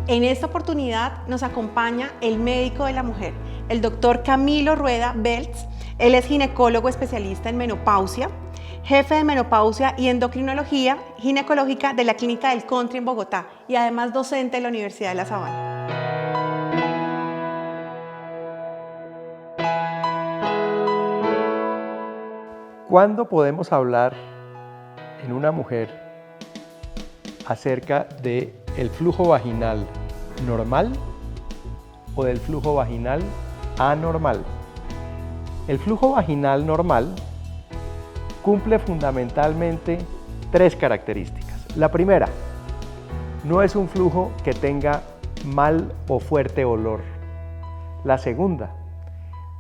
En esta oportunidad nos acompaña el médico de la mujer, el doctor Camilo Rueda Beltz. Él es ginecólogo especialista en menopausia, jefe de menopausia y endocrinología ginecológica de la Clínica del Country en Bogotá y además docente de la Universidad de La Sabana. ¿Cuándo podemos hablar en una mujer acerca del flujo vaginal normal o del flujo vaginal anormal? El flujo vaginal normal cumple fundamentalmente tres características. La primera, no es un flujo que tenga mal o fuerte olor. La segunda,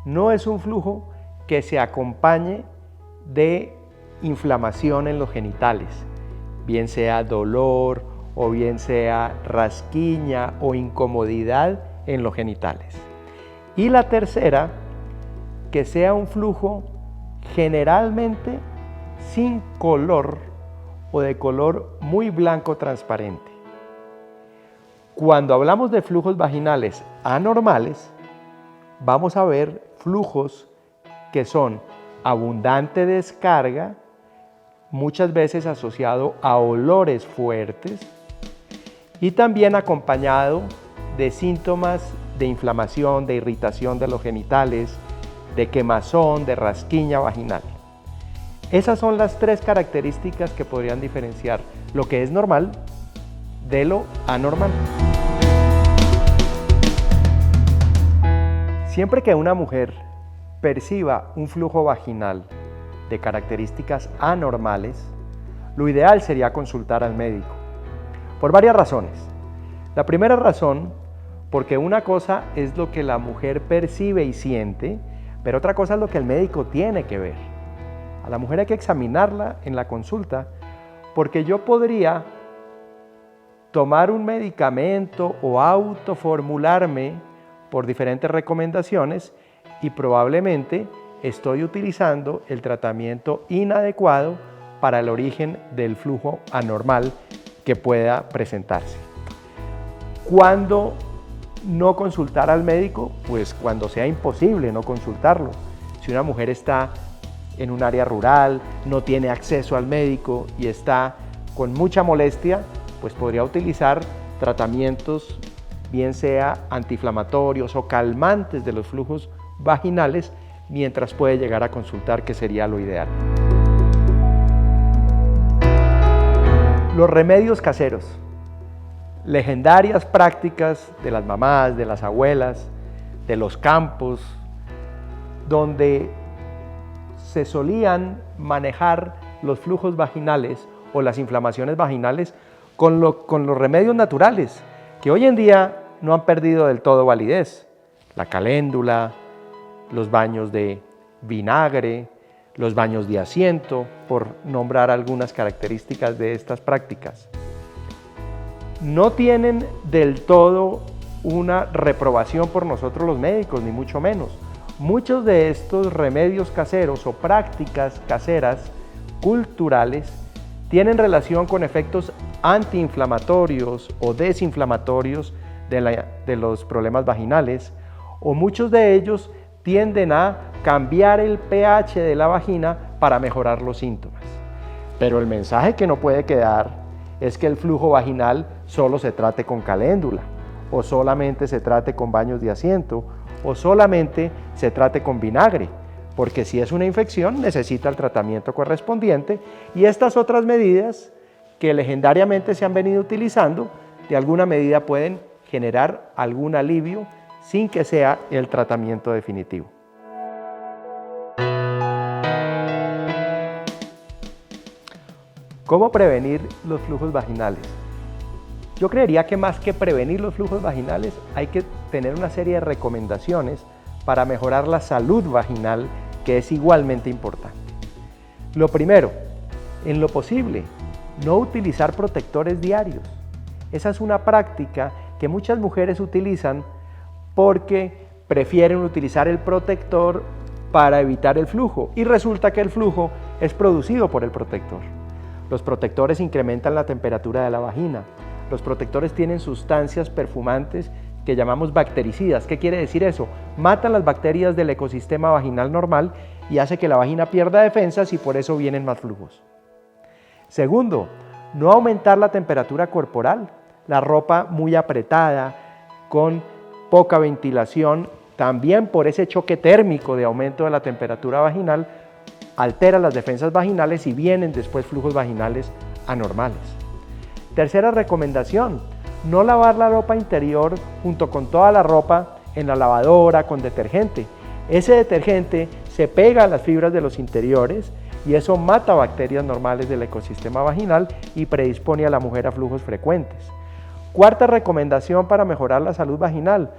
no es un flujo que se acompañe de inflamación en los genitales, bien sea dolor o bien sea rasquiña o incomodidad en los genitales. Y la tercera, que sea un flujo generalmente sin color o de color muy blanco transparente. Cuando hablamos de flujos vaginales anormales, vamos a ver flujos que son abundante descarga, muchas veces asociado a olores fuertes y también acompañado de síntomas de inflamación, de irritación de los genitales, de quemazón, de rasquiña vaginal. Esas son las tres características que podrían diferenciar lo que es normal de lo anormal. Siempre que una mujer perciba un flujo vaginal de características anormales, lo ideal sería consultar al médico, por varias razones. La primera razón, porque una cosa es lo que la mujer percibe y siente, pero otra cosa es lo que el médico tiene que ver. A la mujer hay que examinarla en la consulta, porque yo podría tomar un medicamento o autoformularme por diferentes recomendaciones y probablemente estoy utilizando el tratamiento inadecuado para el origen del flujo anormal que pueda presentarse. ¿Cuándo no consultar al médico? Pues cuando sea imposible no consultarlo. Si una mujer está en un área rural, no tiene acceso al médico y está con mucha molestia, pues podría utilizar tratamientos, bien sea antiinflamatorios o calmantes de los flujos vaginales, mientras puede llegar a consultar, que sería lo ideal. Los remedios caseros, legendarias prácticas de las mamás, de las abuelas, de los campos, donde se solían manejar los flujos vaginales o las inflamaciones vaginales con los remedios naturales, que hoy en día no han perdido del todo validez. La caléndula, los baños de vinagre, los baños de asiento, por nombrar algunas características de estas prácticas. No tienen del todo una reprobación por nosotros los médicos, ni mucho menos. Muchos de estos remedios caseros o prácticas caseras culturales tienen relación con efectos antiinflamatorios o desinflamatorios de los problemas vaginales, o muchos de ellos tienden a cambiar el pH de la vagina para mejorar los síntomas. Pero el mensaje que no puede quedar es que el flujo vaginal solo se trate con caléndula, o solamente se trate con baños de asiento, o solamente se trate con vinagre, porque si es una infección necesita el tratamiento correspondiente, y estas otras medidas que legendariamente se han venido utilizando, de alguna medida pueden generar algún alivio sin que sea el tratamiento definitivo. ¿Cómo prevenir los flujos vaginales? Yo creería que más que prevenir los flujos vaginales hay que tener una serie de recomendaciones para mejorar la salud vaginal, que es igualmente importante. Lo primero, en lo posible, no utilizar protectores diarios. Esa es una práctica que muchas mujeres utilizan porque prefieren utilizar el protector para evitar el flujo, y resulta que el flujo es producido por el protector. Los protectores incrementan la temperatura de la vagina, Los protectores tienen sustancias perfumantes que llamamos bactericidas. ¿Qué quiere decir eso? Matan las bacterias del ecosistema vaginal normal y hace que la vagina pierda defensas y por eso vienen más flujos. Segundo, no aumentar la temperatura corporal. La ropa muy apretada, con poca ventilación, también por ese choque térmico de aumento de la temperatura vaginal, altera las defensas vaginales y vienen después flujos vaginales anormales. Tercera recomendación, no lavar la ropa interior junto con toda la ropa en la lavadora con detergente. Ese detergente se pega a las fibras de los interiores y eso mata bacterias normales del ecosistema vaginal y predispone a la mujer a flujos frecuentes. Cuarta recomendación para mejorar la salud vaginal,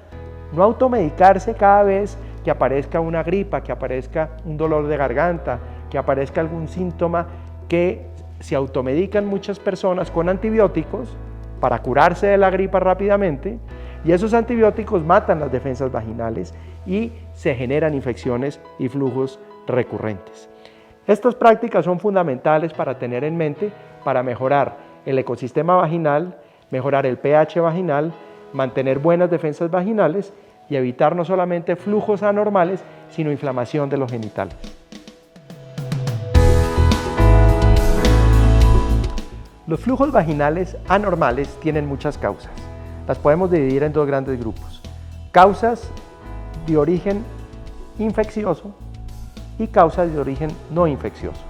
no automedicarse cada vez que aparezca una gripa, que aparezca un dolor de garganta, que aparezca algún síntoma que se automedican muchas personas con antibióticos para curarse de la gripa rápidamente y esos antibióticos matan las defensas vaginales y se generan infecciones y flujos recurrentes. Estas prácticas son fundamentales para tener en mente para mejorar el ecosistema vaginal, mejorar el pH vaginal, mantener buenas defensas vaginales y evitar no solamente flujos anormales, sino inflamación de los genitales. Los flujos vaginales anormales tienen muchas causas. Las podemos dividir en dos grandes grupos. Causas de origen infeccioso y causas de origen no infeccioso.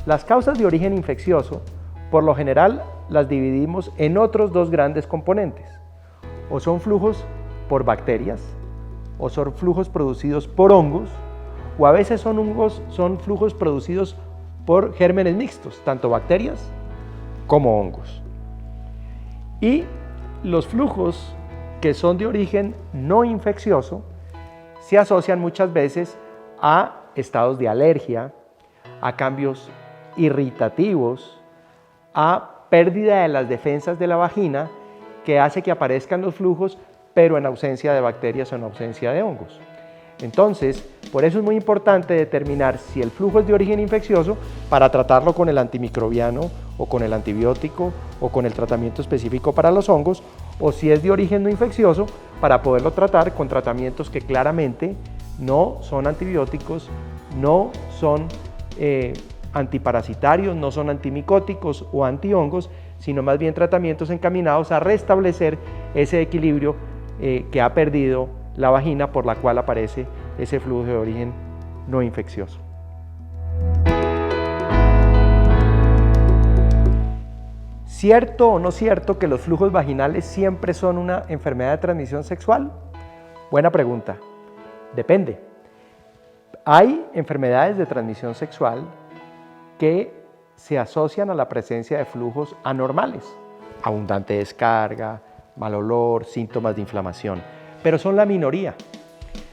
Las causas de origen infeccioso, por lo general, las dividimos en otros dos grandes componentes. O son flujos por bacterias, o son flujos producidos por hongos, o a veces son flujos producidos por gérmenes mixtos, tanto bacterias como hongos. Y los flujos que son de origen no infeccioso se asocian muchas veces a estados de alergia, a cambios irritativos, a pérdida de las defensas de la vagina que hace que aparezcan los flujos, pero en ausencia de bacterias o en ausencia de hongos. Entonces, por eso es muy importante determinar si el flujo es de origen infeccioso para tratarlo con el antimicrobiano o con el antibiótico o con el tratamiento específico para los hongos, o si es de origen no infeccioso para poderlo tratar con tratamientos que claramente no son antibióticos, no son antiparasitarios, no son antimicóticos o antihongos, sino más bien tratamientos encaminados a restablecer ese equilibrio que ha perdido la vagina por la cual aparece ese flujo de origen no infeccioso. ¿Cierto o no cierto que los flujos vaginales siempre son una enfermedad de transmisión sexual? Buena pregunta. Depende. Hay enfermedades de transmisión sexual que se asocian a la presencia de flujos anormales, abundante descarga, mal olor, síntomas de inflamación, pero son la minoría.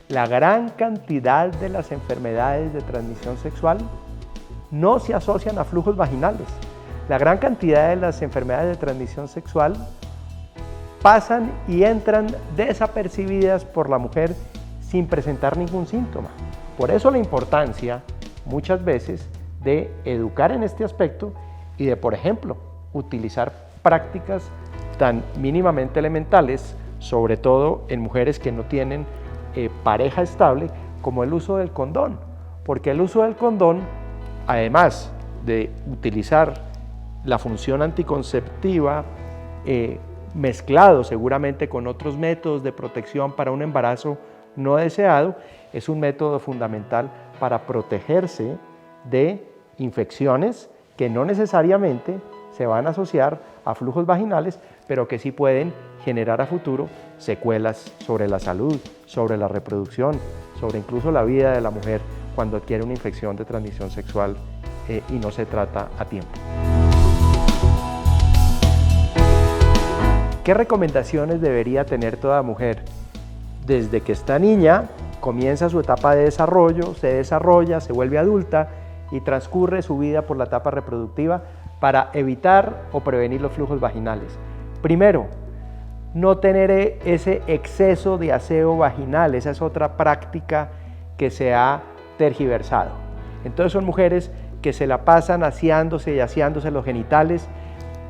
La gran cantidad de las enfermedades de transmisión sexual no se asocian a flujos vaginales. La gran cantidad de las enfermedades de transmisión sexual pasan y entran desapercibidas por la mujer sin presentar ningún síntoma. Por eso la importancia, muchas veces, de educar en este aspecto y de, por ejemplo, utilizar prácticas tan mínimamente elementales, sobre todo en mujeres que no tienen pareja estable, como el uso del condón, porque el uso del condón, además de utilizar la función anticonceptiva mezclado seguramente con otros métodos de protección para un embarazo no deseado, es un método fundamental para protegerse de infecciones que no necesariamente se van a asociar a flujos vaginales, pero que sí pueden generar a futuro secuelas sobre la salud, sobre la reproducción, sobre incluso la vida de la mujer cuando adquiere una infección de transmisión sexual y no se trata a tiempo. ¿Qué recomendaciones debería tener toda mujer? Desde que está niña, comienza su etapa de desarrollo, se desarrolla, se vuelve adulta y transcurre su vida por la etapa reproductiva para evitar o prevenir los flujos vaginales. Primero, no tener ese exceso de aseo vaginal, esa es otra práctica que se ha tergiversado. Entonces son mujeres que se la pasan aseándose y aseándose los genitales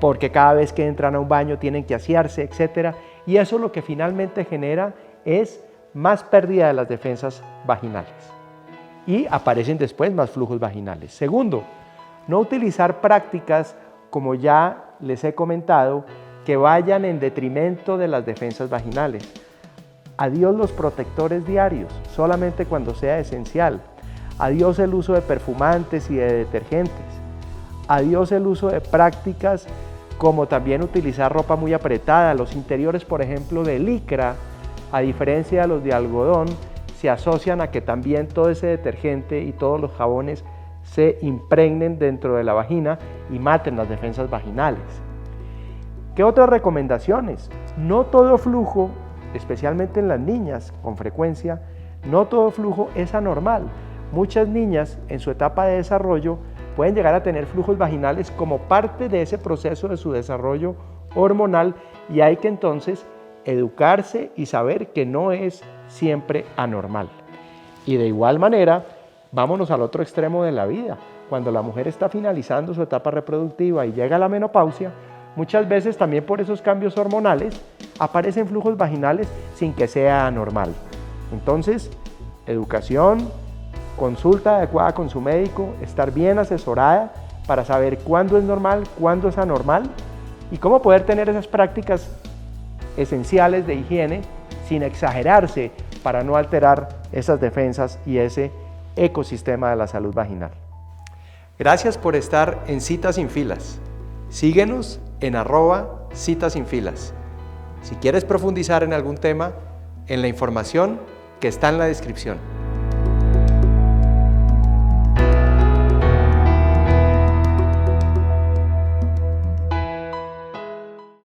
porque cada vez que entran a un baño tienen que asearse, etc. Y eso lo que finalmente genera es más pérdida de las defensas vaginales. Y aparecen después más flujos vaginales. Segundo, no utilizar prácticas, como ya les he comentado, que vayan en detrimento de las defensas vaginales. Adiós los protectores diarios, solamente cuando sea esencial. Adiós el uso de perfumantes y de detergentes. Adiós el uso de prácticas como también utilizar ropa muy apretada. Los interiores, por ejemplo, de licra, a diferencia de los de algodón, se asocian a que también todo ese detergente y todos los jabones se impregnen dentro de la vagina y maten las defensas vaginales. ¿Qué otras recomendaciones? No todo flujo, especialmente en las niñas, con frecuencia, no todo flujo es anormal. Muchas niñas en su etapa de desarrollo pueden llegar a tener flujos vaginales como parte de ese proceso de su desarrollo hormonal y hay que entonces educarse y saber que no es siempre anormal. Y de igual manera, vámonos al otro extremo de la vida. Cuando la mujer está finalizando su etapa reproductiva y llega a la menopausia, muchas veces también por esos cambios hormonales aparecen flujos vaginales sin que sea anormal. Entonces, educación, consulta adecuada con su médico, estar bien asesorada para saber cuándo es normal, cuándo es anormal y cómo poder tener esas prácticas esenciales de higiene sin exagerarse para no alterar esas defensas y ese ecosistema de la salud vaginal. Gracias por estar en Citas Sin Filas. Síguenos en @CitasSinFilas. Si quieres profundizar en algún tema, en la información que está en la descripción.